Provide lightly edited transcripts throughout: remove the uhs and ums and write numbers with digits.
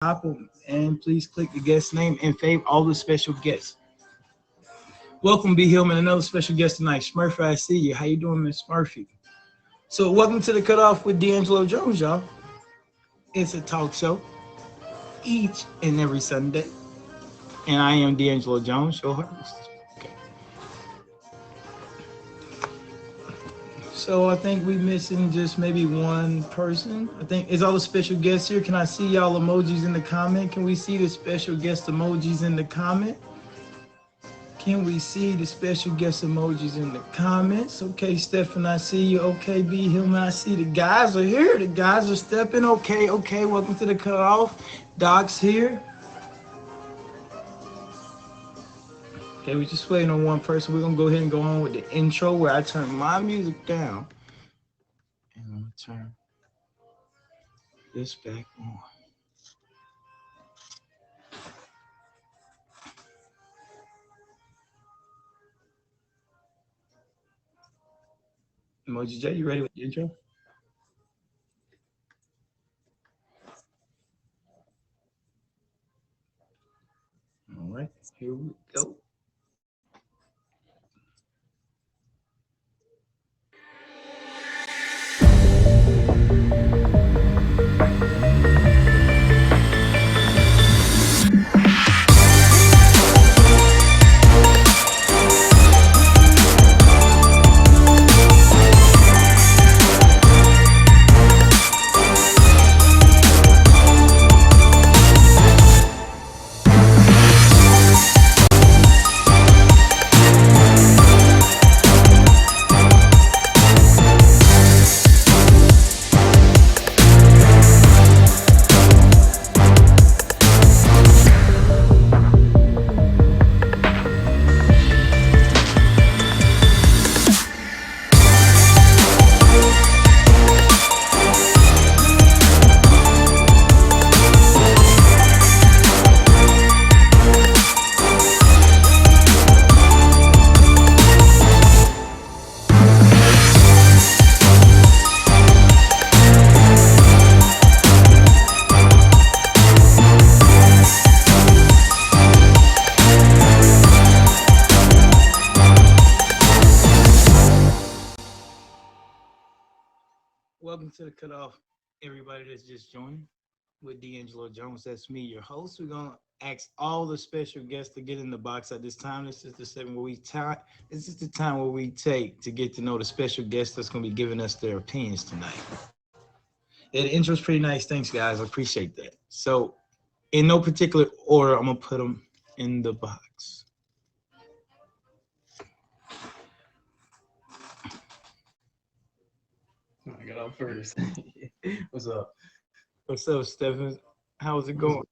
top, and please click the guest name and fave all the special guests. Welcome, B. Hillman, another special guest tonight. Smurfy, I see you. How you doing, Miss Murphy? So welcome to the cutoff with D'Angelo Jones, y'all. It's a talk show each and every Sunday. And I am D'Angelo Jones, your host. Okay. So I think we missing just maybe one person. I think is all the special guests here. Can I see y'all emojis in the comment? Can we see the special guest emojis in the comment? Can we see the special guest emojis in the comments? Okay, Stephen, I see you. Okay, B. Hillman, I see the guys are here. The guys are stepping. Okay, welcome to the cutoff. Doc's here. Okay, we're just waiting on one person. We're gonna go ahead and go on with the intro where I turn my music down. And I'm gonna turn this back on. Emoji J, you ready with the intro? All right, here we go. Welcome to the cutoff, everybody that's just joining with D'Angelo Jones. That's me, your host. We're gonna ask all the special guests to get in the box at this time. This is the segment where this is the time where we take to get to know the special guest that's gonna be giving us their opinions tonight. Yeah, the intro's pretty nice. Thanks, guys. I appreciate that. So, in no particular order, I'm gonna put them in the box. I got up first. What's up? What's up, Stephen? How's it going?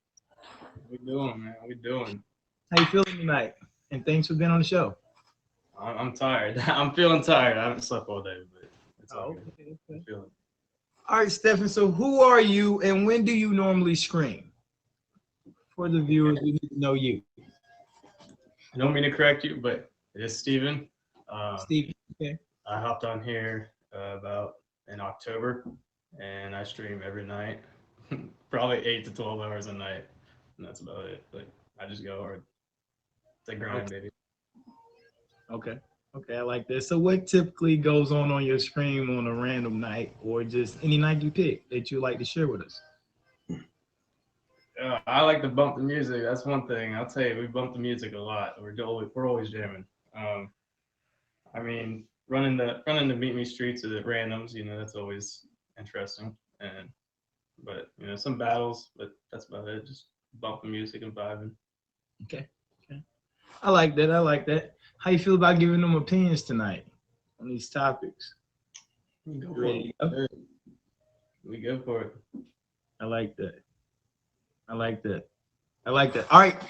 We doing, man? We doing? How you feeling tonight? And thanks for being on the show. I'm tired. I'm feeling tired. I haven't slept all day, but it's all good. Okay. I'm feeling. All right, Stephen. So, who are you, and when do you normally scream? For the viewers, we need to know you. I don't mean to correct you, but it is Steven. Steve. Okay. I hopped on here about in October, and I stream every night, probably 8 to 12 hours a night, and that's about it. Like I just go hard. It's a grind, baby. Okay. I like this. So, what typically goes on your stream on a random night, or just any night you pick that you like to share with us? I like to bump the music. That's one thing. I'll tell you, we bump the music a lot. We're always jamming. I mean, running the Meet Me streets of the randoms, that's always interesting. But some battles, but that's about it. Just bump the music and vibing. Okay. I like that. How you feel about giving them opinions tonight on these topics? Go for it. We go for it. I like that. All right.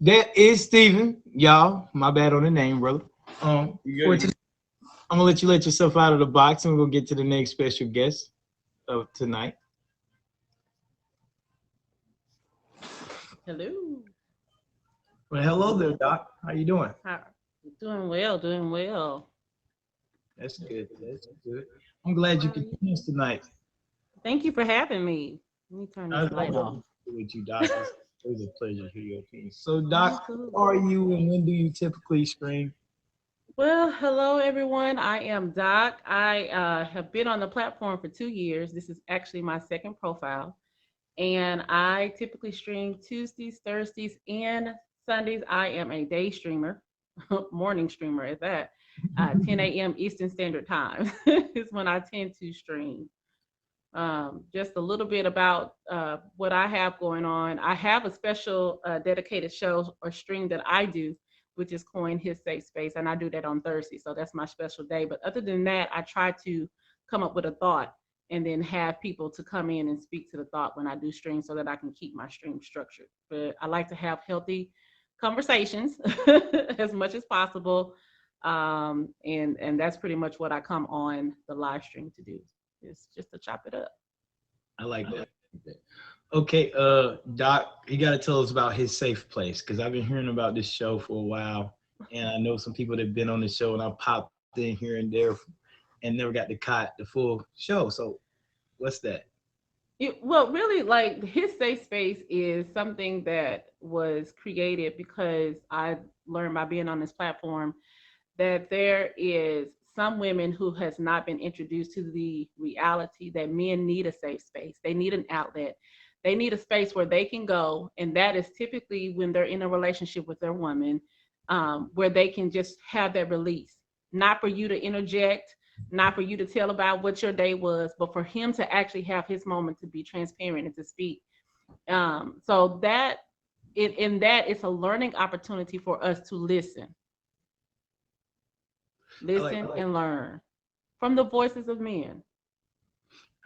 That is Steven. Y'all, my bad on the name, brother. I'm gonna let you let yourself out of the box, and we'll get to the next special guest of tonight. Hello. Well, hello there, Doc. How you doing? Doing well. That's good. I'm glad you could join us tonight. Thank you for having me. Let me turn I this light off. with you, Doc. It's always a pleasure to hear your opinion. So, Doc, Absolutely. who are you and when do you typically stream? Well, hello everyone. I am Doc. I have been on the platform for 2 years. This is actually my second profile. And I typically stream Tuesdays, Thursdays, and Sundays. I am a day streamer, morning streamer at that. 10 a.m. Eastern Standard Time is when I tend to stream. Just a little bit about what I have going on. I have a special dedicated show or stream that I do, which is Coin His Safe Space, and I do that on Thursday. So that's my special day. But other than that, I try to come up with a thought and then have people to come in and speak to the thought when I do stream so that I can keep my stream structured. But I like to have healthy conversations as much as possible. And that's pretty much what I come on the live stream to do. It's just to chop it up. I like that. Okay, Doc, you got to tell us about his safe place because I've been hearing about this show for a while, and I know some people that've been on the show, and I popped in here and there, and never got to caught the full show. So, what's that? Well, really, like his safe space is something that was created because I learned by being on this platform that there is some women who has not been introduced to the reality that men need a safe space. They need an outlet. They need a space where they can go, and that is typically when they're in a relationship with their woman, where they can just have that release. Not for you to interject, not for you to tell about what your day was, but for him to actually have his moment to be transparent and to speak. So that in that it's a learning opportunity for us to listen and learn from the voices of men.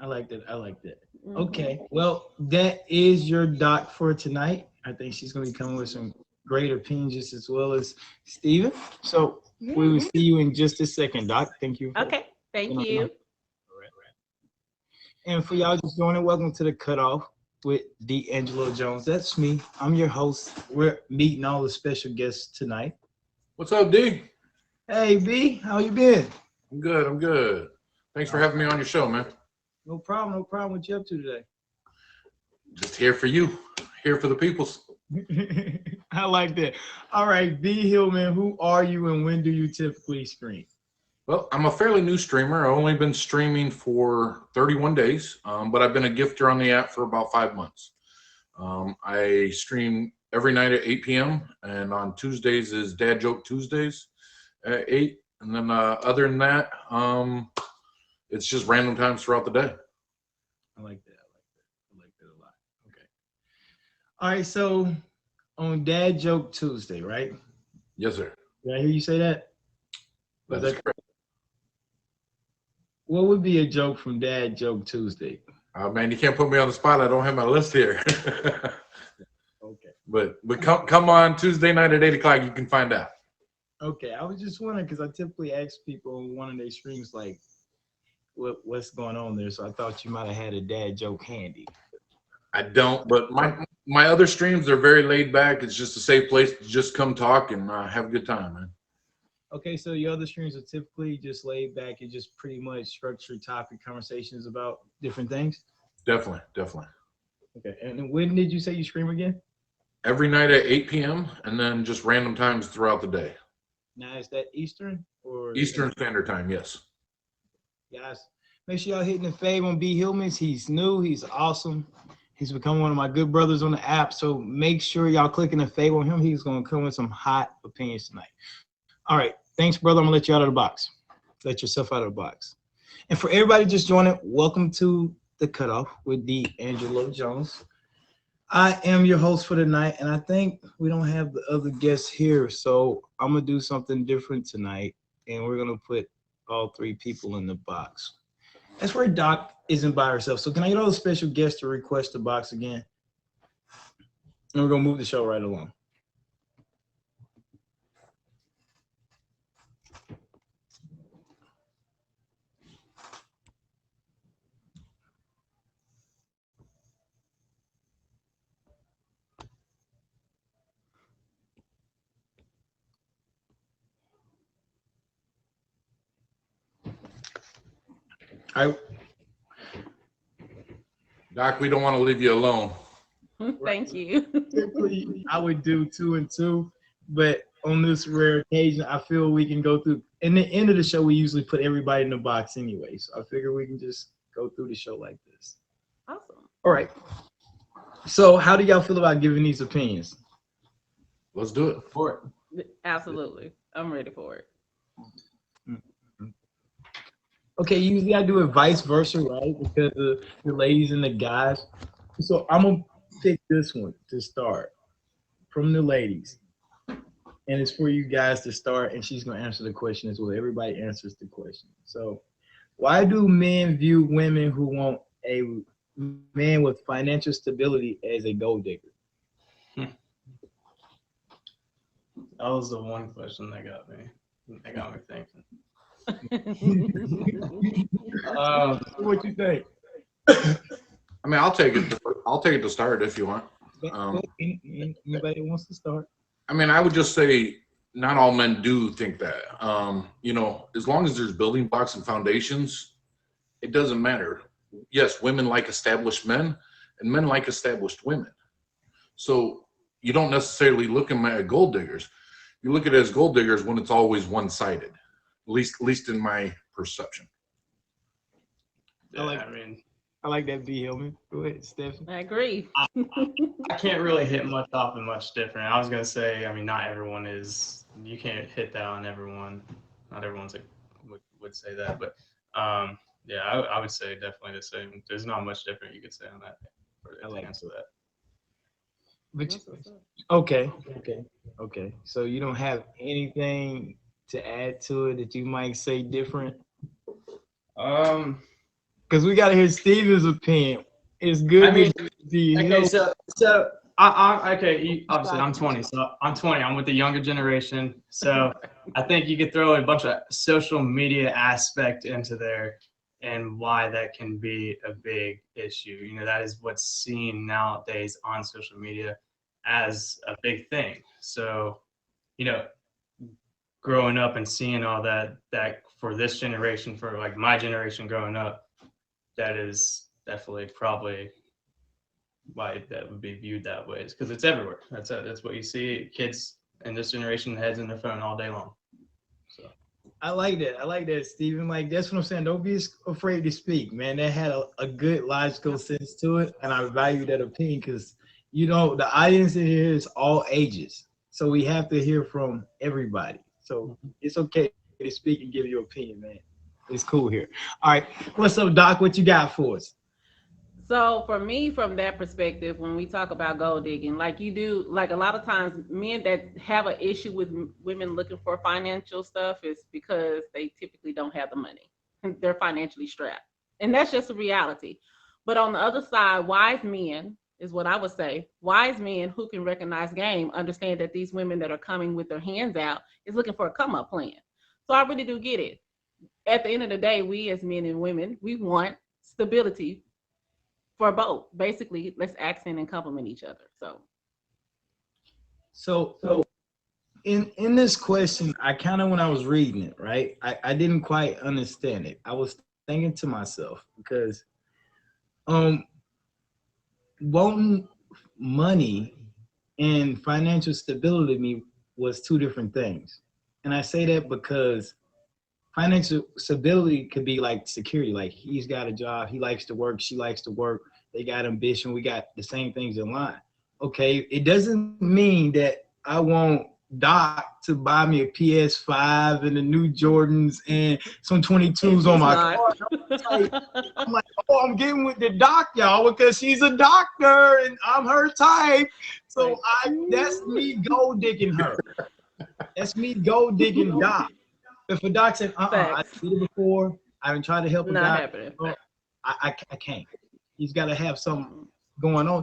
I like that. I like that. Mhm. Okay, well, that is your Doc for tonight. I think she's going to be coming with some great opinions just as well as Steven. So we will see you in just a second, Doc. Thank you. Okay, thank All you. right. And for y'all just joining, welcome to the Cutoff with D'Angelo Jones. That's me. I'm your host. We're meeting all the special guests tonight. What's up, D? Hey, B, how you been? I'm good. I'm good. Thanks for having me on your show, man. No problem. No problem. What you up to today? Just here for you. Here for the peoples. I like that. All right, B Hillman, who are you and when do you typically stream? Well, I'm a fairly new streamer. I've only been streaming for 31 days, but I've been a gifter on the app for about 5 months. I stream every night at 8 p.m. and on Tuesdays is Dad Joke Tuesdays at 8. And then other than that, it's just random times throughout the day. I like that. I like that a lot. Okay. All right, so on Dad Joke Tuesday, right? Yes, sir. Did I hear you say that? That is correct. What would be a joke from Dad Joke Tuesday? Man, you can't put me on the spot. I don't have my list here. Okay. But come on Tuesday night at 8 o'clock. You can find out. Okay, I was just wondering because I typically ask people on one of their streams like, what's going on there? So I thought you might have had a dad joke handy. I don't, but my other streams are very laid back. It's just a safe place to just come talk and have a good time, man. Okay, so your other streams are typically just laid back and just pretty much structured topic conversations about different things? Definitely. Okay, and when did you say you stream again? Every night at 8 p.m. and then just random times throughout the day. Now, is that Eastern or? Eastern Standard Time, yes. Guys, make sure y'all hitting the fave on B Hillmans. He's new, he's awesome. He's become one of my good brothers on the app, so make sure y'all clicking the fave on him. He's gonna come with some hot opinions tonight. All right, thanks, brother. I'm gonna let you out of the box. Let yourself out of the box. And for everybody just joining, welcome to the Cutoff with D'Angelo Jones. I am your host for tonight, and I think we don't have the other guests here, so I'm gonna do something different tonight, and we're gonna put all three people in the box. That's where Doc isn't by herself. So can I get all the special guests to request the box again? And we're gonna move the show right along. All right. Doc, we don't want to leave you alone. Thank you. Typically, I would do 2 and 2, but on this rare occasion, I feel we can go through. In the end of the show, we usually put everybody in the box anyway, so I figure we can just go through the show like this. Awesome. All right. So, how do y'all feel about giving these opinions? Let's do it. For it. Absolutely. I'm ready for it. Okay, usually I do it vice versa, right? Because of the ladies and the guys. So I'm gonna pick this one to start from the ladies. And it's for you guys to start, and she's gonna answer the question as well. Everybody answers the question. So why do men view women who want a man with financial stability as a gold digger? That was the one question that got me. That got me thinking. What you think? I mean, I'll take it. I'll take it to start if you want. Anybody wants to start? I mean, I would just say not all men do think that. You know, as long as there's building blocks and foundations, it doesn't matter. Yes, women like established men, and men like established women. So you don't necessarily look at them as gold diggers. You look at it as gold diggers when it's always one-sided. At least in my perception. Yeah, I like that, B. Hillman. Go ahead, Stephanie. I agree. I can't really hit much off and much different. I was gonna say, I mean, not everyone is. You can't hit that on everyone. Not everyone's would say that, but yeah, I would say definitely the same. There's not much different you could say on that. I like answer that. But okay. So you don't have anything to add to it that you might say different? Because we gotta hear Steven's opinion. It's good. I mean, you okay, know, so obviously I'm 20, so I'm 20. I'm with the younger generation, so I think you could throw a bunch of social media aspect into there, and why that can be a big issue. You know, that is what's seen nowadays on social media as a big thing. So, you know, growing up and seeing all that for this generation, for like my generation growing up, that is definitely probably why that would be viewed that way, is because it's everywhere. That's what you see. Kids in this generation heads in their phone all day long. So I like that, Steven. Like, that's what I'm saying. Don't be afraid to speak, man. That had a good logical sense to it, and I value that opinion because, you know, the audience in here is all ages, so we have to hear from everybody. So it's okay to speak and give your opinion, man. It's cool here. All right, what's up, Doc? What you got for us? So for me, from that perspective, when we talk about gold digging, like you do, like a lot of times men that have an issue with women looking for financial stuff is because they typically don't have the money. They're financially strapped. And that's just a reality. But on the other side, wise men is what I would say. Wise men who can recognize game understand that these women that are coming with their hands out is looking for a come-up plan. So I really do get it. At the end of the day, we as men and women, we want stability for both. Basically, let's accent and complement each other. So in this question, I kind of, when I was reading it, right, I didn't quite understand it. I was thinking to myself, because wanting money and financial stability to me was two different things. And I say that because financial stability could be like security. Like, he's got a job, he likes to work, she likes to work, they got ambition, we got the same things in line. Okay, it doesn't mean that I want Doc to buy me a PS5 and the new Jordans and some 22s on my car. I'm like, oh, I'm getting with the Doc, y'all, because she's a doctor and I'm her type. So that's me gold digging her. That's me gold digging Doc. But for Doc saying, I did it before, I've been trying to help him out. I can't. He's got to have something going on.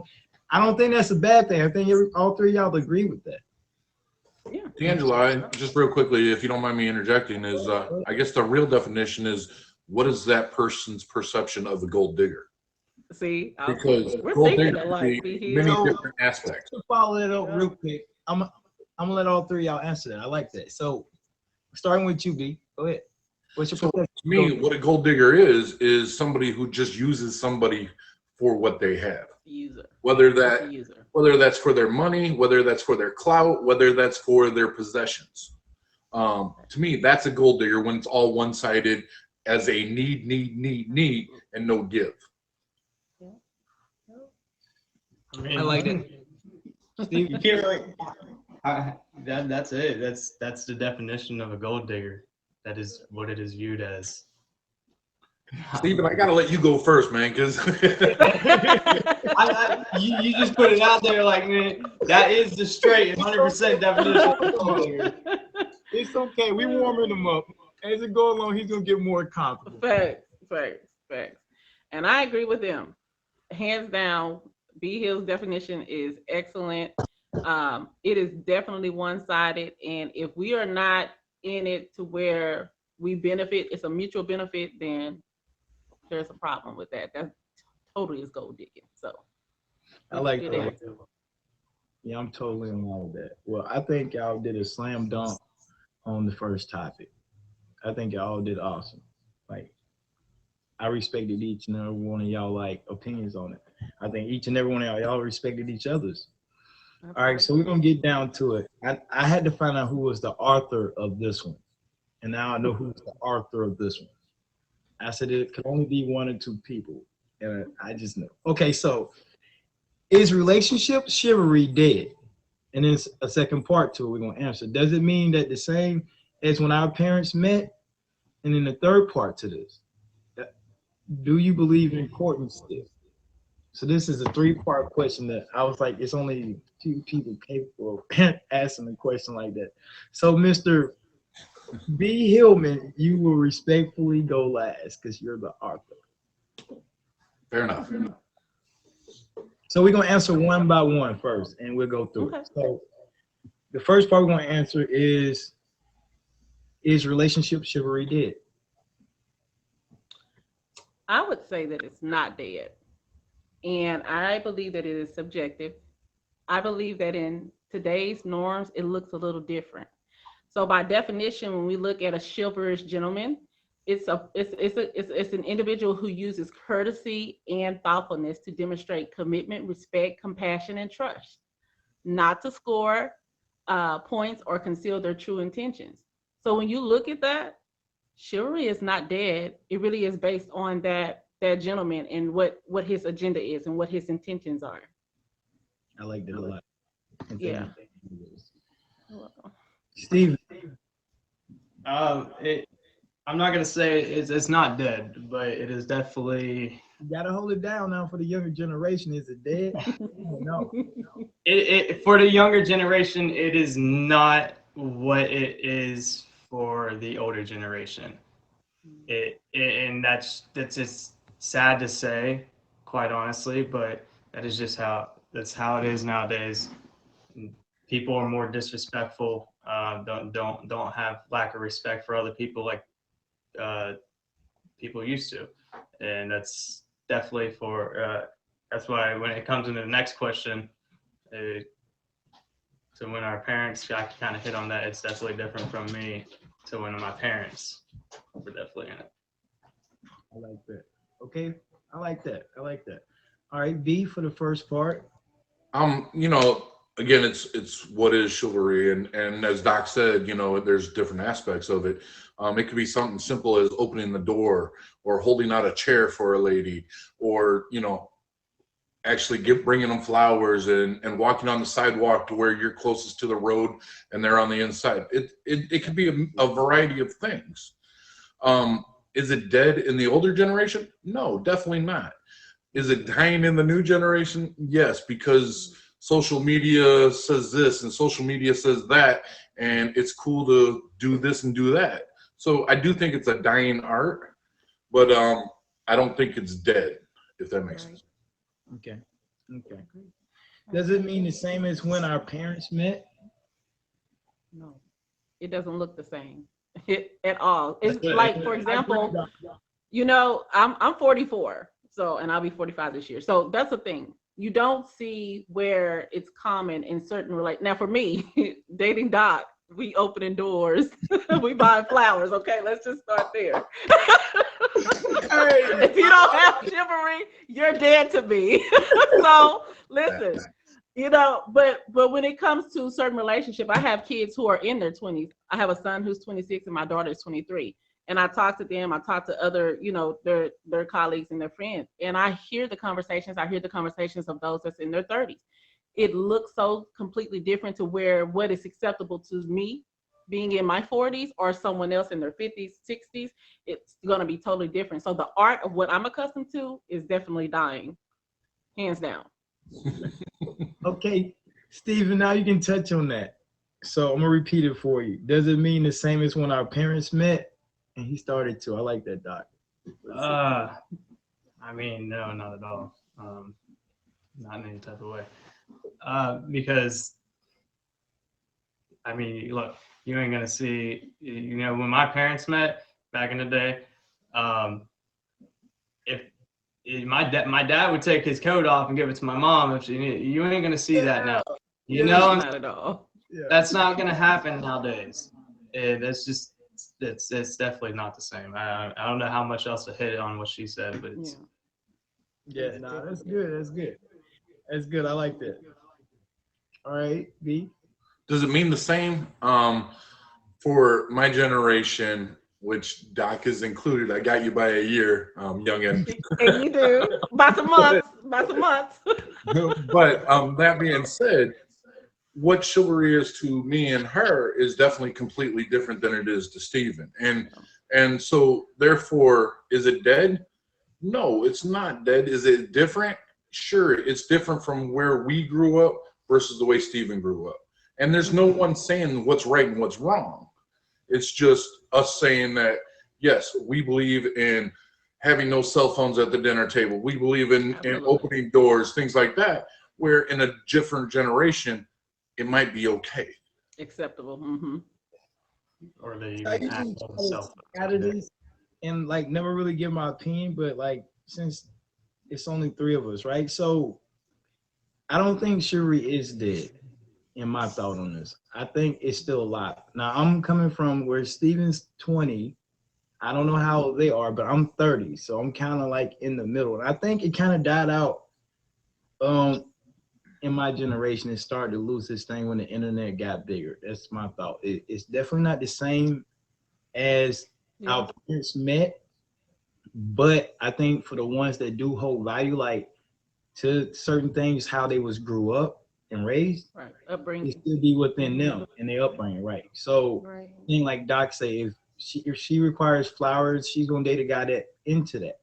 I don't think that's a bad thing. I think all three of y'all agree with that. Yeah. D'Angelo, just real quickly, if you don't mind me interjecting, is I guess the real definition is, what is that person's perception of the gold digger? See, Because we're gold thinking digger alike. can be many different aspects. To follow that up real quick, I'm gonna let all three of y'all answer that. I like that. So, starting with you, B. Go ahead. What's your So to me, what a gold digger is somebody who just uses somebody for what they have, User. whether It's a user. that's for their money, whether that's for their clout, whether that's for their possessions. To me, that's a gold digger when it's all one-sided as a need, and no give. I like that. Steve, You can't really. That's it. That's the definition of a gold digger. That is what it is viewed as. Steven, I gotta let you go first, man, because You just put it out there like, man, that is the straight 100% definition of a gold digger. it's okay. We warming him up. As it go along, he's gonna get more comfortable. Facts. And I agree with them. Hands down, B Hill's definition is excellent. It is definitely one-sided, and if we are not in it to where we benefit, it's a mutual benefit, then there's a problem with that. That totally is gold digging. So I like good that. answer. Yeah, I'm totally in line with that. Well, I think y'all did a slam dunk on the first topic. I think y'all did awesome. Like, I respected each and every one of y'all like opinions on it. I think each and every one of y'all respected each other's. All right, so we're gonna get down to it. I had to find out who was the author of this one, and now I know who's the author of this one. I said it could only be one or two people, and I just know. Okay, so is relationship chivalry dead? And then a second part to it we're gonna answer. Does it mean that the same as when our parents met? And then the third part to this, do you believe in courting still? So this is a three-part question that I was like, it's only two people capable of asking a question like that. So Mr. B. Hillman, you will respectfully go last because you're the author. fair enough. So we're gonna answer one by one first, and we'll go through Okay. it. So the first part we're gonna answer is relationship chivalry dead? I would say that it's not dead. And I believe that it is subjective. I believe that in today's norms, it looks a little different. So by definition, when we look at a chivalrous gentleman, it's an individual who uses courtesy and thoughtfulness to demonstrate commitment, respect, compassion, and trust, not to score points or conceal their true intentions. So when you look at that, chivalry is not dead. It really is based on that gentleman and what his agenda is and what his intentions are. I like that a lot. Yeah. Steve, I'm not gonna say it's not dead, but it is definitely. you gotta hold it down now for the younger generation. Is it dead? No. It for the younger generation, it is not what it is for the older generation. And that's just sad to say, quite honestly, but that is just how it is nowadays. People are more disrespectful. Don't have lack of respect for other people like people used to, and that's definitely that's why when it comes into the next question, to when our parents, I kind of hit on that. It's definitely different from me to when my parents were definitely in it. I like that. Okay, I like that. All right, B for the first part. Again, it's what is chivalry, and as Doc said, there's different aspects of it. It could be something simple as opening the door or holding out a chair for a lady, or actually bringing them flowers and walking on the sidewalk to where you're closest to the road and they're on the inside. It could be a variety of things. Is it dead in the older generation? No, definitely not. Is it dying in the new generation? Yes, because social media says this and social media says that, and it's cool to do this and do that. So I do think it's a dying art, but I don't think it's dead, if that makes sense. Okay. Does it mean the same as when our parents met? No, it doesn't look the same at all. It's That's like, it. for example, I'm 44, and I'll be 45 this year. So that's the thing. You don't see where it's common in certain now for me, dating Doc, we opening doors, we buying flowers. Okay, let's just start there. Hey. If you don't have chivalry, you're dead to me. So listen, but when it comes to certain relationship, I have kids who are in their 20s. I have a son who's 26 and my daughter is 23. And I talk to them, I talk to other, their colleagues and their friends. And I hear the conversations of those that's in their 30s. It looks so completely different to where what is acceptable to me being in my 40s or someone else in their 50s, 60s, it's going to be totally different. So the art of what I'm accustomed to is definitely dying, hands down. Okay, Stephen, now you can touch on that. So I'm gonna repeat it for you. Does it mean the same as when our parents met and he started to? I like that, Doc. I mean, no, not at all. Not in any type of way. Because, I mean, look, you ain't gonna see, when my parents met back in the day, my dad would take his coat off and give it to my mom. You ain't gonna see that now. Not at all. That's not gonna happen nowadays. It's definitely not the same. I don't know how much else to hit on what she said, but it's No, that's good. That's good. I like that. All right, B. Does it mean the same? For my generation, which Doc is included, I got you by a year, youngin. And you do. By some months. But that being said, what chivalry is to me and her is definitely completely different than it is to Stephen. And so therefore, is it dead? No, it's not dead. Is it different? Sure, it's different from where we grew up versus the way Stephen grew up. And there's no one saying what's right and what's wrong. It's just us saying that, yes, we believe in having no cell phones at the dinner table. We believe in opening doors, things like that, where in a different generation, it might be okay. Acceptable. Mm-hmm. Or they I even usually act on themselves. out of this and like never really give my opinion, but like since it's only three of us, right? So I don't think chivalry is dead. In my thought on this, I think it's still alive. Now I'm coming from where Stephen's 20. I don't know how they are, but I'm 30, so I'm kind of like in the middle. And I think it kind of died out in my generation. It started to lose this thing when the internet got bigger. That's my thought. It's definitely not the same as our parents met, but I think for the ones that do hold value, like to certain things, how they was grew up and raised, Right. Upbringing. it still be within them and their upbringing, right? So, thing like Doc say, if she requires flowers, she's gonna date a guy that into that,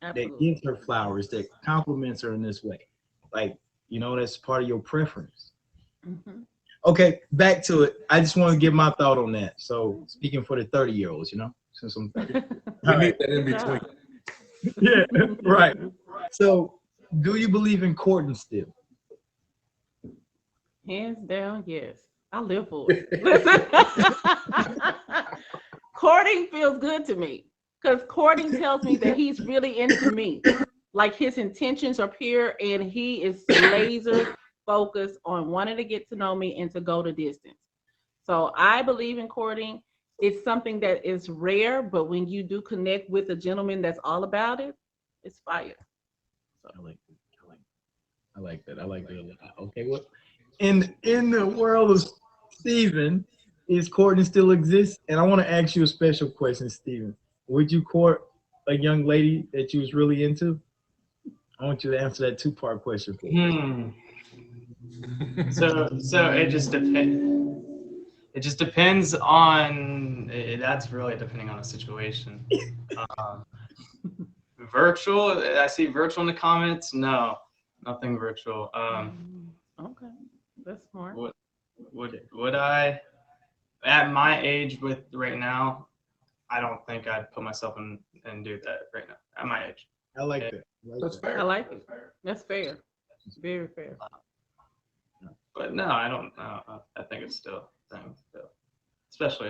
that gives her flowers, that compliments her in this way, like that's part of your preference. Mm-hmm. Okay, back to it. I just want to give my thought on that. So, speaking for the 30-year-olds, since I'm 30. We need that in between. Yeah, right. So, do you believe in courting still? Hands down, yes. I live for it. Listen, courting feels good to me because courting tells me that he's really into me. Like his intentions are pure and he is laser focused on wanting to get to know me and to go the distance. So I believe in courting. It's something that is rare, but when you do connect with a gentleman that's all about it, it's fire. So, I like that. Okay, well, in the world of Stephen, is courting still exists? And I want to ask you a special question, Stephen. Would you court a young lady that you was really into? I want you to answer that two-part question for me. So it just depends. It just depends on. That's really depending on the situation. Virtual. I see virtual in the comments. No, nothing virtual. Okay, that's smart. Would I, at my age with right now, I don't think I'd put myself in and do that right now at my age. I like that. That's fair. I like it. That's fair. It's very fair. But no, I don't know. I think it's still a thing. Still. Especially,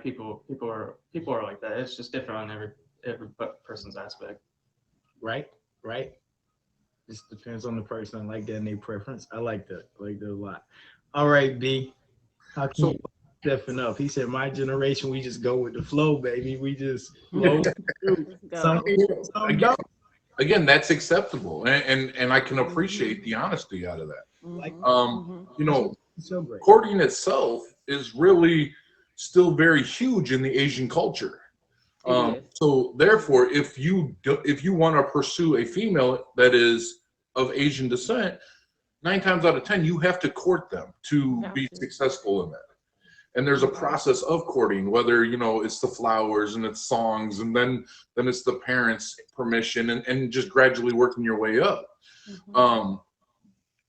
people are like that. It's just different on every person's aspect. Right. Just depends on the person. I like that and their preference. I like that. I like that a lot. All right, B. How can stepping up. He said, "My generation, we just go with the flow, baby. We just flow through." Go. Some Again, don't. again, that's acceptable, and I can appreciate the honesty out of that. Like, You know, so great. courting itself is really still very huge in the Asian culture. It is. So therefore, if you want to pursue a female that is of Asian descent, 9 times out of 10, you have to court them to be successful in that. And there's a process of courting, whether, you know, it's the flowers and it's songs, and then it's the parents' permission, and just gradually working your way up.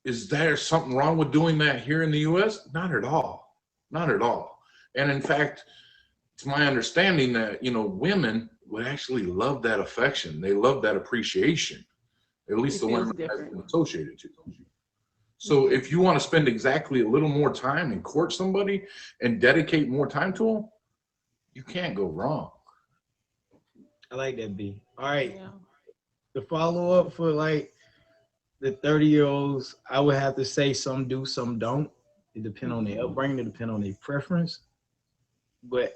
Is there something wrong with doing that here in the U.S.? Not at all. Not at all. And in fact, it's my understanding that, you know, women would actually love that affection. They love that appreciation, at least the women I've been associated to. So if you want to spend exactly a little more time and court somebody and dedicate more time to them, you can't go wrong. I like that, B. All right. Yeah. The follow up for like the 30-year-olds, I would have to say some do, some don't. It depends on their upbringing, it depends on their preference. But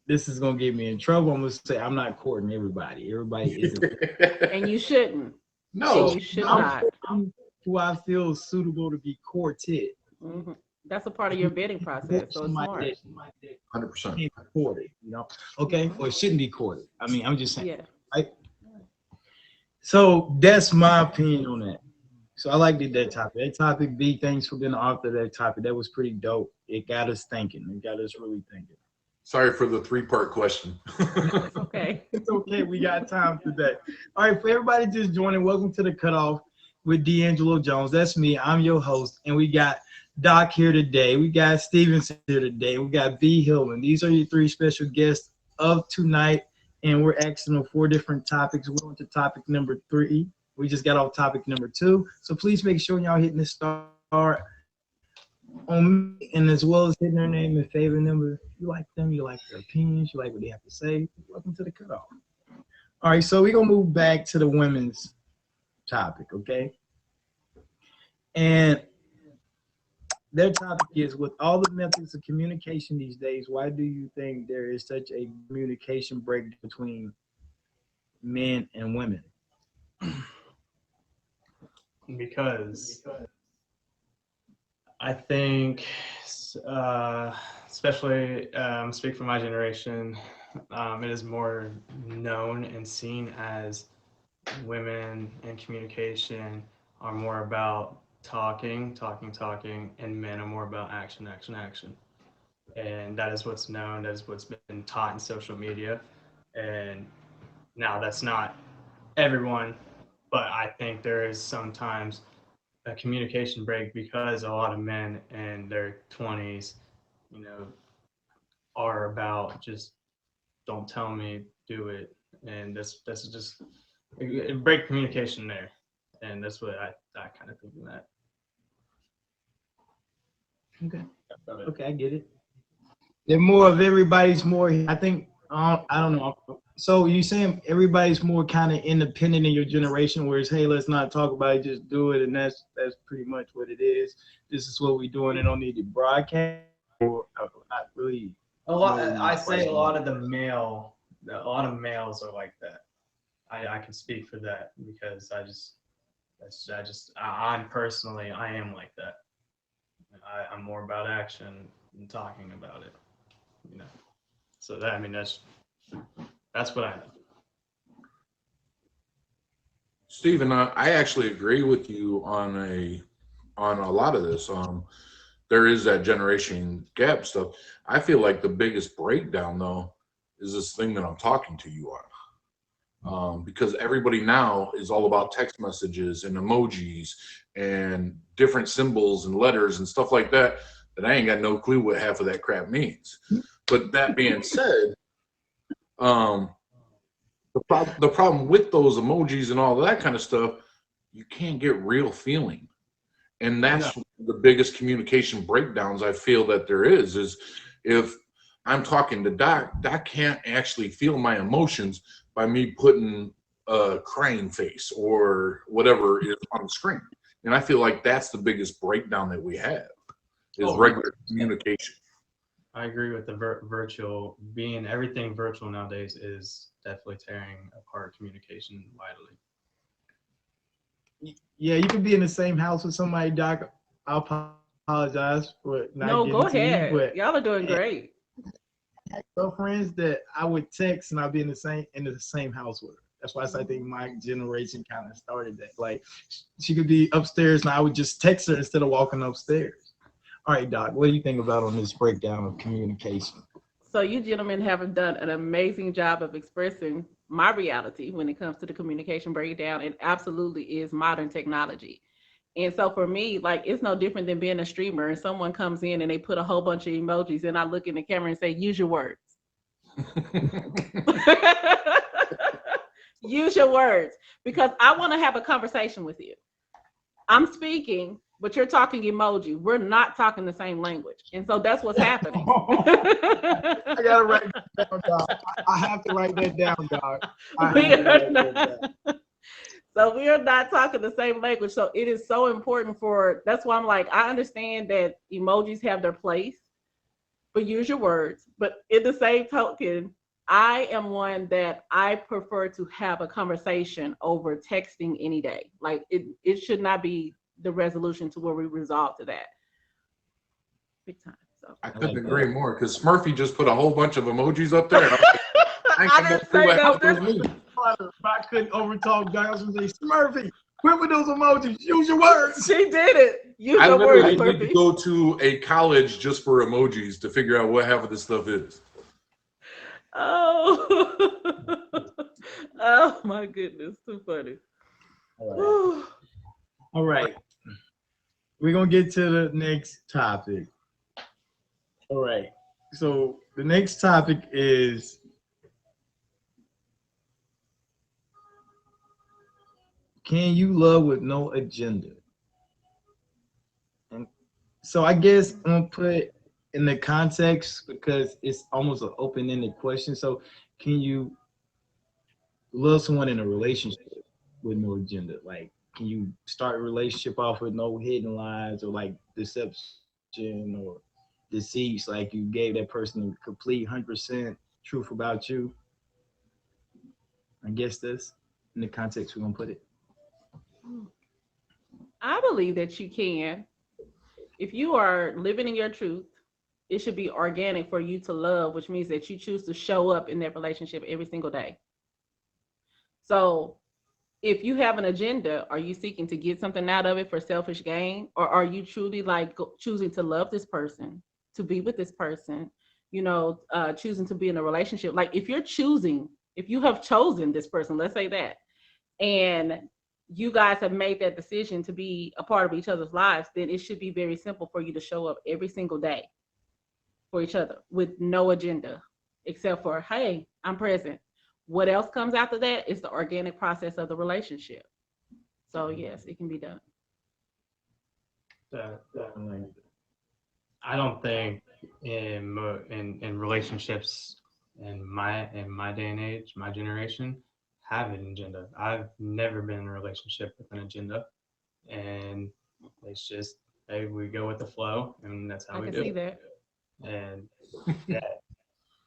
this is gonna get me in trouble. I'm gonna say I'm not courting everybody. Everybody isn't. And you shouldn't. No, You should not. I'm who I feel suitable to be courted. That's a part of your vetting process. So it's smart. 100%. Courted, you know. Okay, or it shouldn't be courted. I mean, I'm just saying. Yeah. Right? So that's my opinion on that. So I like that topic. That topic, B, thanks for being the author of that topic. That was pretty dope. It got us thinking. It got us really thinking. Sorry for the 3-part question. It's okay. It's okay. We got time today. All right, for everybody just joining, welcome to the Cutoff with D'Angelo Jones. That's me. I'm your host. And we got Doc here today. We got Stevenson here today. We got B. Hillman. These are your 3 special guests of tonight. And we're asking them 4 different topics. We're on to topic number 3. We just got off topic number 2. So please make sure y'all hitting the star on me, and as well as hitting their name and favorite number. You like them, you like their opinions, you like what they have to say. Welcome to the Cutoff. All right, so we're gonna move back to the women's topic, okay? And their topic is, with all the methods of communication these days, why do you think there is such a communication break between men and women? Because I think, especially speak for my generation, it is more known and seen as women and communication are more about talking, and men are more about action. And that is what's known, that is what's been taught in social media. And now that's not everyone, but I think there is sometimes a communication break because a lot of men in their 20s, you know, are about just don't tell me, do it. And that's just it break communication there. And that's what I kind of think of that. Okay, I get it. They're more of everybody's more, I think, I don't know. So you saying everybody's more kind of independent in your generation, whereas, hey, let's not talk about it, just do it, and that's pretty much what it is. This is what we're doing. It don't need to broadcast or not really. I say a lot of males are like that. I can speak for that because I'm personally, I am like that. I'm more about action than talking about it, you know. So that, I mean, that's what I know. Stephen, I actually agree with you on a lot of this. There is that generation gap stuff. I feel like the biggest breakdown, though, is this thing that I'm talking to you on. Because everybody now is all about text messages and emojis and different symbols and letters and stuff like that I ain't got no clue what half of that crap means. But that being said, the problem with those emojis and all of that kind of stuff, you can't get real feeling. And that's the biggest communication breakdowns I feel that there is if I'm talking to Doc can't actually feel my emotions by me putting a crying face or whatever is on the screen. And I feel like that's the biggest breakdown that we have is regular communication. I agree with the virtual being everything virtual nowadays is definitely tearing apart communication widely. Yeah, you could be in the same house with somebody, Doc. I apologize for not No, getting go to you, ahead. but Y'all are doing great. I had girlfriends that I would text and I'd be in the same house with her. That's why I think my generation kind of started that. Like she could be upstairs and I would just text her instead of walking upstairs. All right, Doc, what do you think about on this breakdown of communication? So you gentlemen have done an amazing job of expressing my reality when it comes to the communication breakdown. It absolutely is modern technology. And so for me, like it's no different than being a streamer and someone comes in and they put a whole bunch of emojis and I look in the camera and say, use your words. Use your words, because I want to have a conversation with you. I'm speaking, but you're talking emoji. We're not talking the same language. And so that's what's happening. I gotta write that down, Doc. I have to write that down, Doc. So we are not talking the same language. So it is so important that's why I'm like, I understand that emojis have their place, but use your words. But in the same token, I am one that I prefer to have a conversation over texting any day. Like it should not be the resolution to where we resolve to that. Big time. So I couldn't agree more because Smurfy just put a whole bunch of emojis up there. I didn't say nothing. I couldn't overtalk Doc. I was gonna say, Smurfy, quit with those emojis. Use your words. She did it. Use I your literally words, need to Smurfy. go to a college just for emojis to figure out what half of this stuff is. Oh, oh my goodness, too funny. All right. We're gonna get to the next topic. All right. So the next topic is can you love with no agenda? And so I guess I'm gonna put in the context because it's almost an open-ended question. So can you love someone in a relationship with no agenda? Like, can you start a relationship off with no hidden lies or like deception or deceits? Like you gave that person a complete 100% truth about you. I guess that's in the context we're gonna put it. I believe that you can. If you are living in your truth, it should be organic for you to love, which means that you choose to show up in that relationship every single day. So if you have an agenda, are you seeking to get something out of it for selfish gain? Or are you truly like choosing to love this person, to be with this person, choosing to be in a relationship? Like if you have chosen this person, let's say that, and you guys have made that decision to be a part of each other's lives, then it should be very simple for you to show up every single day for each other with no agenda, except for, hey, I'm present. What else comes after that is the organic process of the relationship. So yes, it can be done. I don't think in relationships in my day and age, my generation, have an agenda. I've never been in a relationship with an agenda, and it's just, hey, we go with the flow, and that's how we do it. I can see that. And yeah,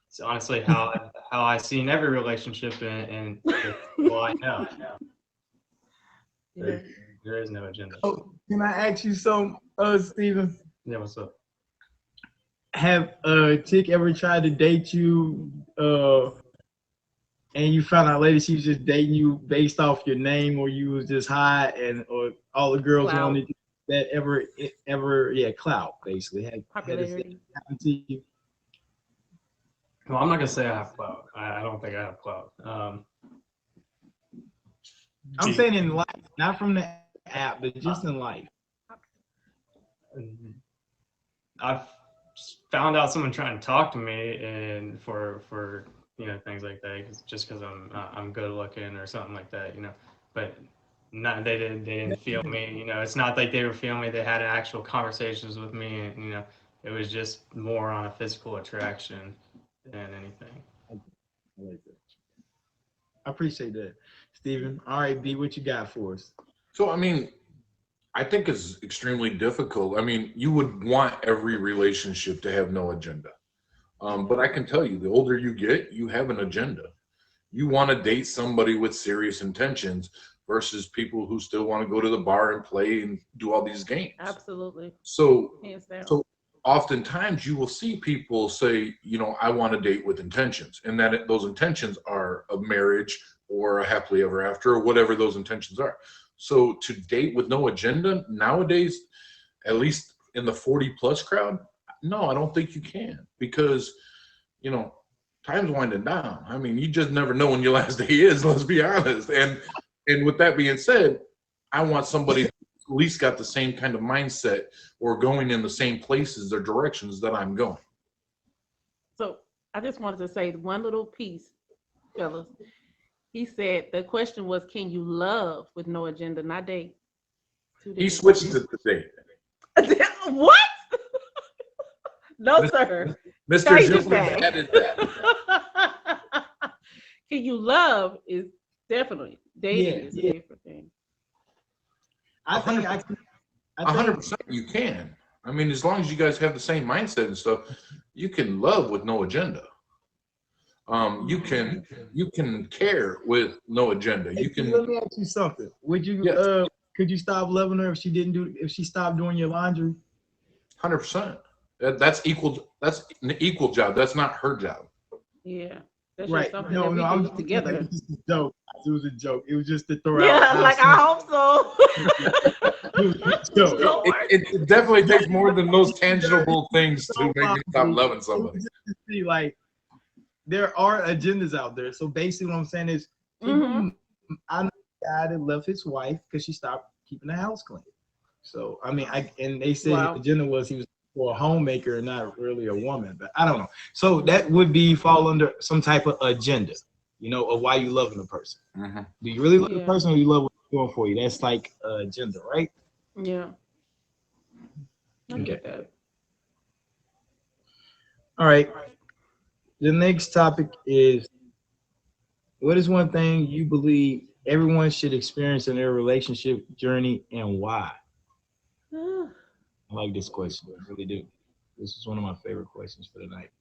it's honestly how I see in every relationship, and well, I know. There is no agenda. Oh, can I ask you something, Steven? Yeah, what's up? Have a chick ever tried to date you, and you found out later she was just dating you based off your name, or you was just high, or all the girls Clout. wanted that ever, clout basically had Popularity. happened to you? Well, I'm not gonna say I have clout. I don't think I have clout. I'm saying in life, not from the app, but just in life. I've found out someone trying to talk to me, and for things like that, just because I'm good looking or something like that, but not they didn't feel me. It's not like they were feeling me. They had actual conversations with me, and it was just more on a physical attraction than anything. I appreciate that, Steven. All right, B, what you got for us? So, I mean, I think it's extremely difficult. I mean, you would want every relationship to have no agenda. But I can tell you, the older you get, you have an agenda. You want to date somebody with serious intentions versus people who still want to go to the bar and play and do all these games. Absolutely. So, Hands down. so oftentimes you will see people say, I want to date with intentions, and that those intentions are a marriage or a happily ever after, or whatever those intentions are. So to date with no agenda nowadays, at least in the 40 plus crowd, no, I don't think you can, because, time's winding down. I mean, you just never know when your last day is, let's be honest. And with that being said, I want somebody at least got the same kind of mindset or going in the same places or directions that I'm going. So I just wanted to say one little piece, fellas. He said the question was, can you love with no agenda, not date? He switched it to date. What? No, sir. Mr. Change it Jones back. added that. Can you love is definitely dating is Yeah. a different thing. I think I think 100% you can. I mean, as long as you guys have the same mindset and stuff, you can love with no agenda. You can care with no agenda. You can. Let me ask you something. Would you Yes. could you stop loving her if she stopped doing your laundry? 100%. That's equal. That's an equal job. That's not her job. Yeah. That's just Right. something No, that we no, can I'm do together. It was just a joke. It was a joke. It was just to throw Yeah, out. like I hope so. So, Lord. It definitely takes more than those tangible things to make you stop loving it somebody. was just to see, like, there are agendas out there. So basically, what I'm saying is, Mhm. I know a guy that left his wife because she stopped keeping the house clean. So I mean, and they said Wow. his agenda was he was for a homemaker and not really a woman. But I don't know. So that would be fall under some type of agenda, of why you loving a person. Mhm. Do you really love the Yeah. person, or you love what they're doing for you? That's like agenda, right? Yeah. I Okay. get that. All right. The next topic is, what is one thing you believe everyone should experience in their relationship journey, and why? I like this question. I really do. This is one of my favorite questions for the night.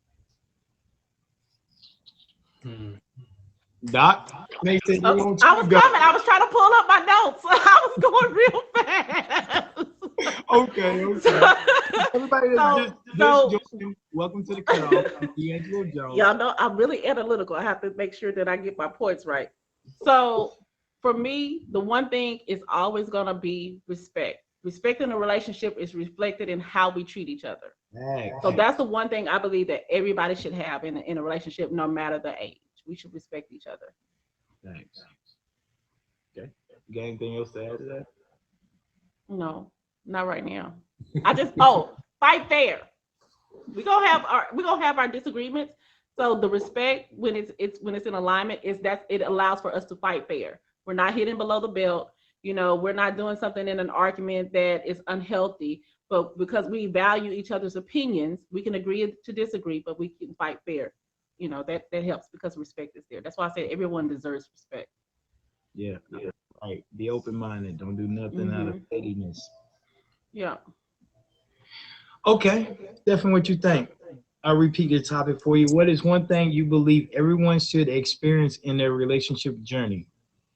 Doc, they said you Oh, want I to was go. coming. I was trying to pull up my notes. I was going real fast. Okay. Everybody that's So- just joining, welcome to the cutoff. I'm D'Angelo Jones. Y'all know I'm really analytical. I have to make sure that I get my points right. So for me, the one thing is always gonna be respect. Respect in a relationship is reflected in how we treat each other. So that's the one thing I believe that everybody should have in a relationship, no matter the age. We should respect each other. Thanks. Okay. You got anything else to add to that? No, not right now. I just fight fair. We're gonna have our disagreements. So the respect when it's in alignment is that it allows for us to fight fair. We're not hitting below the belt. We're not doing something in an argument that is unhealthy. But because we value each other's opinions, we can agree to disagree, but we can fight fair. That helps because respect is there. That's why I say everyone deserves respect. Yeah. Right. Be open-minded. Don't do nothing out of pettiness. Yeah. Okay. Stefan, what you think? I'll repeat the topic for you. What is one thing you believe everyone should experience in their relationship journey,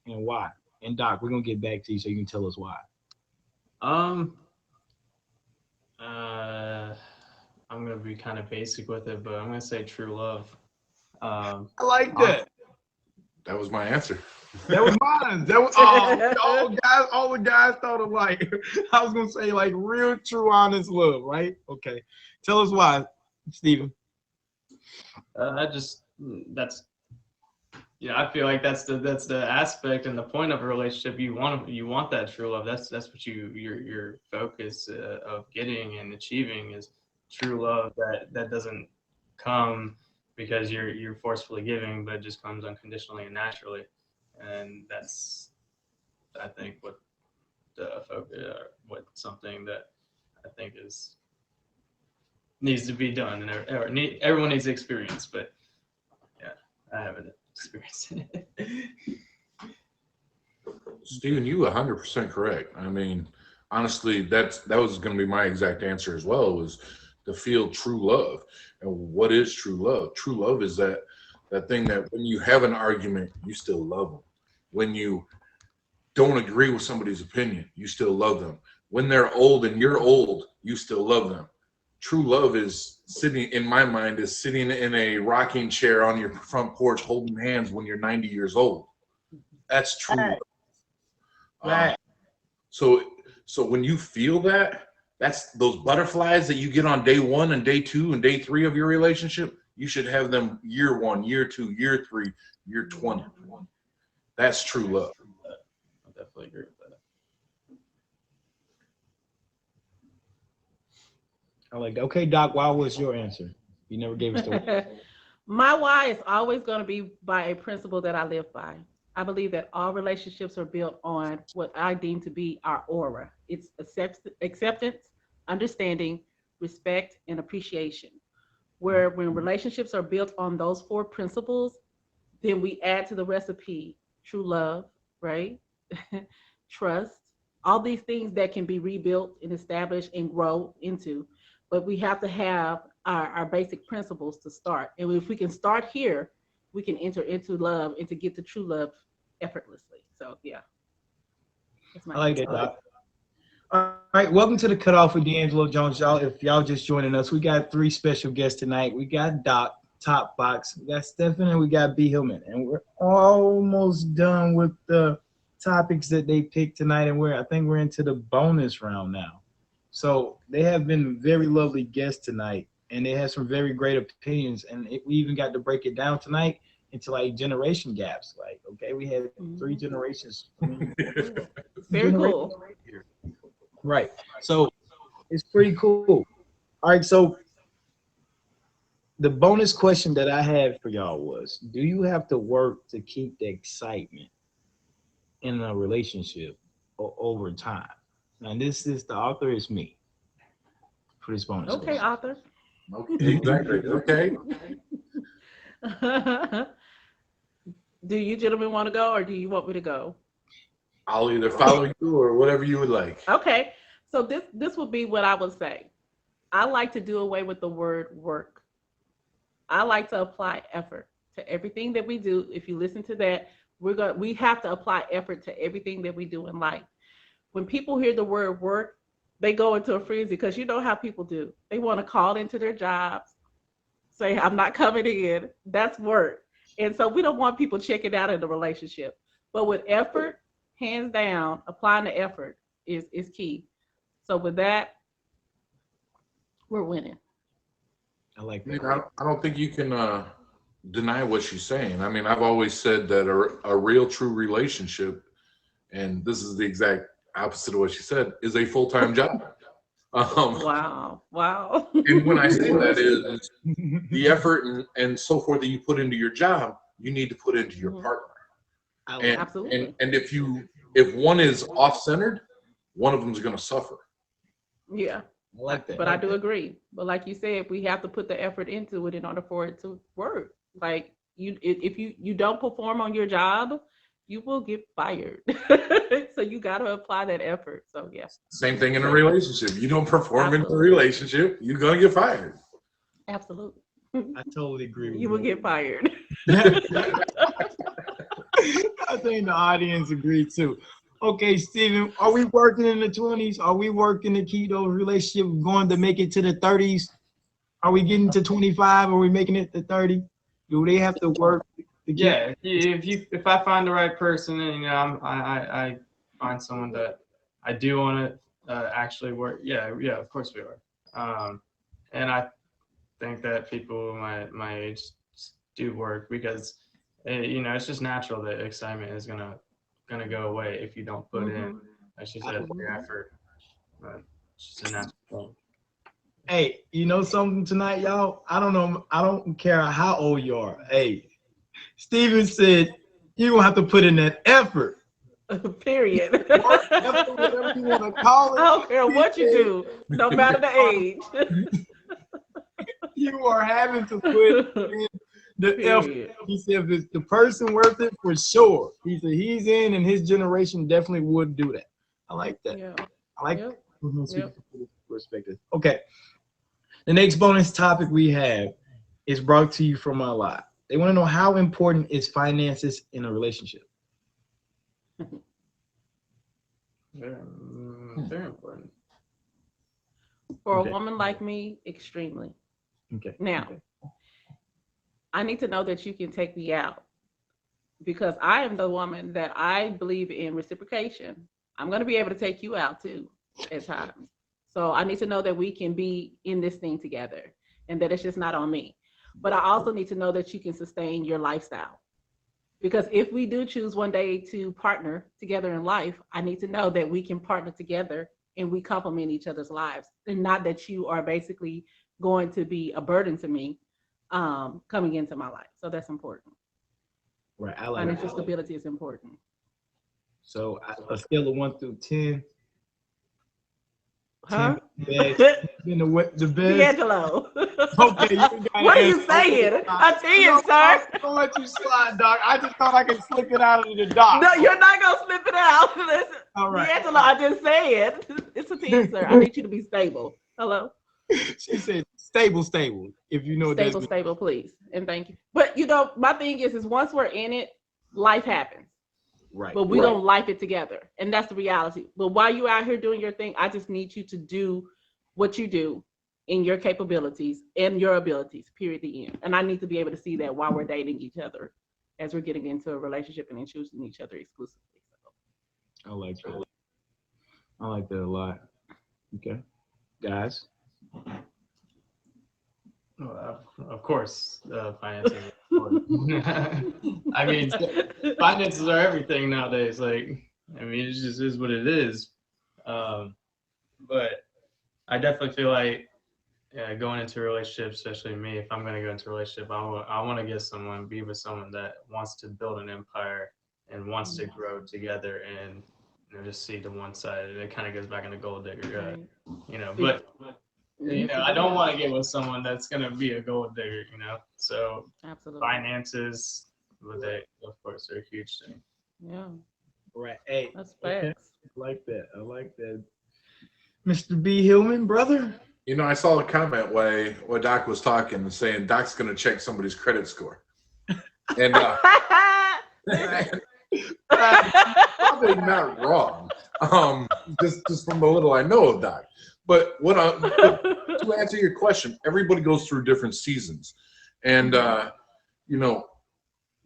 and why? And Doc, we're gonna get back to you so you can tell us why. I'm gonna be kind of basic with it, but I'm gonna say true love. I like that. That was my answer. That was mine. That was all the guys thought of like I was gonna say like real, true, honest love, right? Okay. Tell us why, Stephen. I feel like that's the aspect and the point of a relationship. You want that true love. That's what your focus of getting and achieving is true love. That doesn't come because you're forcefully giving, but it just comes unconditionally and naturally. And that's, I think, what the focus, what something that I think needs to be done, and everyone needs to experience. But yeah, I haven't experienced it. Stephen, you 100% correct. I mean, honestly, that was going to be my exact answer as well. Was to feel true love. And what is true love? True love is that thing that when you have an argument, you still love them. When you don't agree with somebody's opinion, you still love them. When they're old and you're old, you still love them. True love is sitting, in my mind, is sitting in a rocking chair on your front porch holding hands when you're 90 years old. That's true love. Right. So when you feel that, that's those butterflies that you get on day 1 and day 2 and day 3 of your relationship. You should have them year 1, year 2, year 3, year 20. That's true love. I definitely agree with that. I like that. Okay, Doc, why was your answer? You never gave us the My why is always going to be by a principle that I live by. I believe that all relationships are built on what I deem to be our aura. It's acceptance, understanding, respect, and appreciation. Where when relationships are built on those 4 principles, then we add to the recipe true love, right? Trust, all these things that can be rebuilt and established and grow into. But we have to have our basic principles to start. And if we can start here, we can enter into love and to get to true love effortlessly. So yeah. I like that, Doc. All right, welcome to the Cutoff with D'Angelo Jones, y'all. If y'all just joining us, we got 3 special guests tonight. We got Doc, Top Box, we got Stephen, and we got B. Hillman. And we're almost done with the topics that they picked tonight, and I think we're into the bonus round now. So they have been very lovely guests tonight, and they have some very great opinions. And we even got to break it down tonight into like generation gaps. Like, okay, we had 3 generations. Very cool. Right. So it's pretty cool. All right. So the bonus question that I had for y'all was, do you have to work to keep the excitement in a relationship over time? And this is the author is me for this bonus. Okay, question. author. Okay, exactly. Okay. Do you gentlemen want to go, or do you want me to go? I'll either follow you or whatever you would like. Okay, so this would be what I would say. I like to do away with the word work. I like to apply effort to everything that we do. If you listen to that, we have to apply effort to everything that we do in life. When people hear the word work, they go into a frenzy because you know how people do. They want to call into their jobs, say, I'm not coming in. That's work. And so we don't want people checking out in the relationship. But with effort, hands down, applying the effort is key. So with that, we're winning. I like I mean, that. I don't think you can deny what she's saying. I mean, I've always said that a real, true relationship, and this is the exact opposite of what she said, is a full-time job. Wow. And when I say that is the effort and so forth that you put into your job, you need to put into your partner. And, Absolutely. and if one is off-centered, one of them is going to suffer. Yeah. I like that. But I do agree. But like you said, we have to put the effort into it in order for it to work. Like if you don't perform on your job, you will get fired. So you got to apply that effort. So yes. Same thing in a relationship. You don't perform in a relationship, you're going to get fired. Absolutely. I totally agree with You will get fired. I think the audience agreed too. Okay, Stephen, are we working in the 20s? Are we working to keep those relationships going to make it to the 30s? Are we getting to 25? Are we making it to 30? Do they have to work? Yeah, if I find the right person, and I find someone that I do want to actually work. Yeah, of course we are. And I think that people my age do work because it's just natural that excitement is gonna go away if you don't put in, as she said, the effort. But it's just a natural thing. Hey, you know something tonight, y'all? I don't know. I don't care how old you are. Hey, Stephen said you don't have to put in that effort. Period. Whatever you want to call it. I don't care what you do, no matter the age. You are having to put in the effort. He said, if the person worth it, for sure. He said he's in, and his generation definitely would do that. I like that. Yeah. I like Yep. perspective. Okay. The next bonus topic we have is brought to you from our lot. They want to know how important is finances in a relationship. Very important. For Okay. a woman like me, extremely. Okay. Now, Okay. I need to know that you can take me out because I am the woman that I believe in reciprocation. I'm going to be able to take you out too at times. So I need to know that we can be in this thing together and that it's just not on me. But I also need to know that you can sustain your lifestyle. Because if we do choose one day to partner together in life, I need to know that we can partner together and we complement each other's lives. And not that you are basically going to be a burden to me coming into my life. So that's important. Right. I like Financial that. stability is important. So a scale of 1 through 10. Huh? 10 best, been the best. D'Angelo. Okay, you gotta What are you answer. saying? A 10, No, sir. I'm gonna let you slide, dog. I just thought I could slip it out of the dock. No, you're not gonna slip it out. Listen, All right. D'Angelo, I just said it's a 10, sir. I need you to be stable. Hello? She said stable. If you know what that's Stable, please. And thank you. But my thing is once we're in it, life happens. right. But we Right. don't life it together. And that's the reality. But while you're out here doing your thing, I just need you to do what you do in your capabilities and your abilities, period, the end. And I need to be able to see that while we're dating each other as we're getting into a relationship and then choosing each other exclusively. So. I like that. I like that a lot. Okay, guys. Of course, finances. Are important. I mean, finances are everything nowadays. Like, I mean, it just is what it is. But I definitely feel like going into a relationship, especially me, if I'm going to go into a relationship, I want to be with someone that wants to build an empire and wants to grow together and just see the one side. It kind of goes back into gold digger, But I don't want to get with someone that's going to be a gold digger, So Absolutely. finances, but they, of course, are a huge thing. Yeah, Right. Hey, that's okay. facts. I like that. Mr. B. Hillman, brother. You know, I saw a comment while Doc was talking and saying Doc's going to check somebody's credit score. And probably not wrong. Just from the little I know of Doc. But to answer your question, everybody goes through different seasons. And,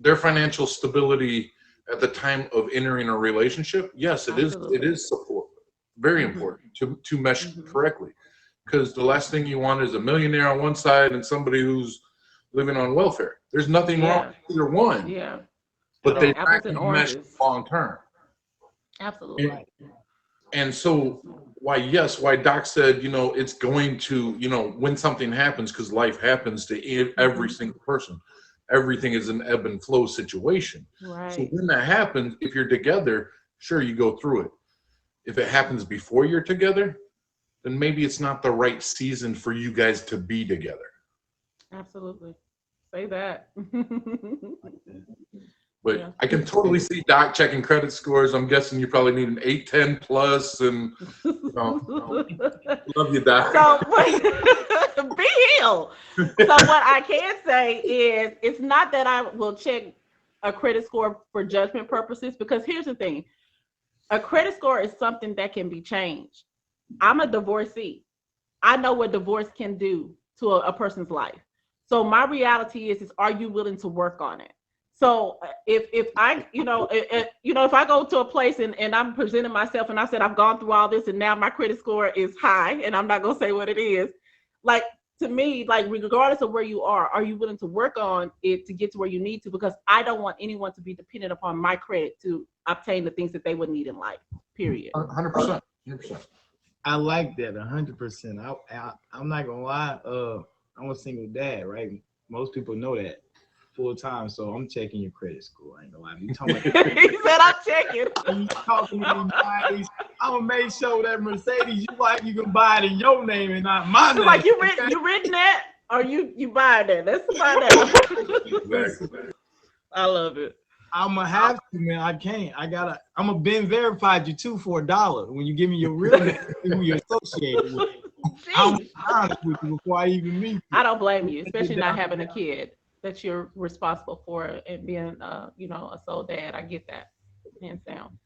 their financial stability at the time of entering a relationship, yes, it is support. Very important to mesh correctly. Because the last thing you want is a millionaire on one side and somebody who's living on welfare. There's nothing wrong with either one. Yeah. But they Apples and mesh oranges. long term. Absolutely. And so why Doc said, it's going to, when something happens, because life happens to every single person, everything is an ebb and flow situation. Right. So when that happens, if you're together, sure, you go through it. If it happens before you're together, then maybe it's not the right season for you guys to be together. Absolutely. Say that. But Yeah. I can totally see Doc checking credit scores. I'm guessing you probably need an 810 plus, and love you, Doc. So be healed. So what I can say is it's not that I will check a credit score for judgment purposes, because here's the thing. A credit score is something that can be changed. I'm a divorcee. I know what divorce can do to a person's life. So my reality is are you willing to work on it? So if I, if I go to a place and I'm presenting myself and I said I've gone through all this and now my credit score is high, and I'm not gonna say what it is, like, to me, like, regardless of where you are you willing to work on it to get to where you need to? Because I don't want anyone to be dependent upon my credit to obtain the things that they would need in life, period. 100%. I like that 100%. I'm not gonna lie. I'm a single dad, right? Most people know that full time. So I'm checking your credit score. I ain't gonna lie. You talking about He said I'm checking. you talking to me nice. I'm gonna make sure that Mercedes you can buy it in your name and not my name. Like, you written that, or you buy that? Let's find out. Exactly. I love it. I'm gonna have to, man. I can't. I'm gonna Ben verified you too for $1 when you give me your real name, who you're associated with. I'm Jeez. honest with you before I even meet you. I don't blame you, especially not having a kid that you're responsible for and being, a sole dad. I get that, hands down.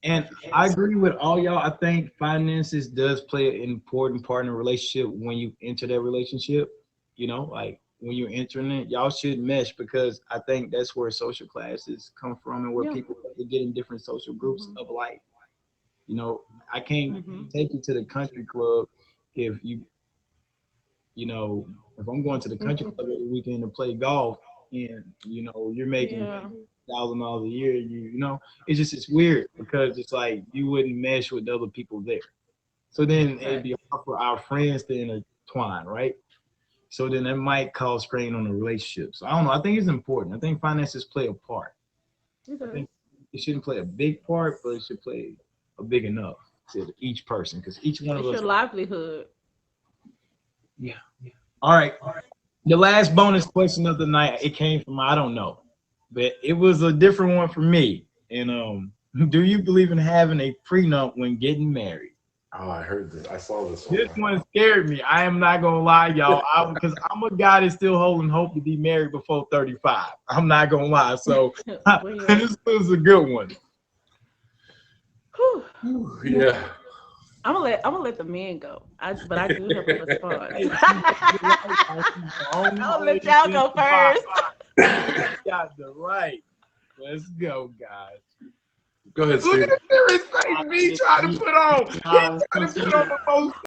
And I agree with all y'all. I think finances does play an important part in a relationship when you enter that relationship. Like when you're entering it, y'all should mesh because I think that's where social classes come from and where Yeah. people get in different social groups Mhm. of life. I can't Mhm. take you to the country club if if I'm going to the country club every weekend to play golf and you're making Yeah. $1,000 a year, it's weird because it's like you wouldn't mesh with the other people there. So then it'd be hard for our friends to intertwine, right? So then that might cause strain on the relationship. So I don't know. I think it's important. I think finances play a part. It I does. think it shouldn't play a big part, but it should play a big enough to each person because each one of It's us. your livelihood. Yeah. All right. The last bonus question of the night, it came from I don't know, but it was a different one for me. And do you believe in having a prenup when getting married? Oh, I heard this. I saw this This one. one scared me. I am not gonna lie, y'all. Because I'm a guy that's still holding hope to be married before 35. I'm not gonna lie. So Well, this was a good one. whew. Yeah. I'm gonna let the men go. But I do have a response. I'm I'll let y'all go first. Got the right. Let's go, guys. Go ahead, Look Steve. at the serious face me trying to put on. He's trying to put on the most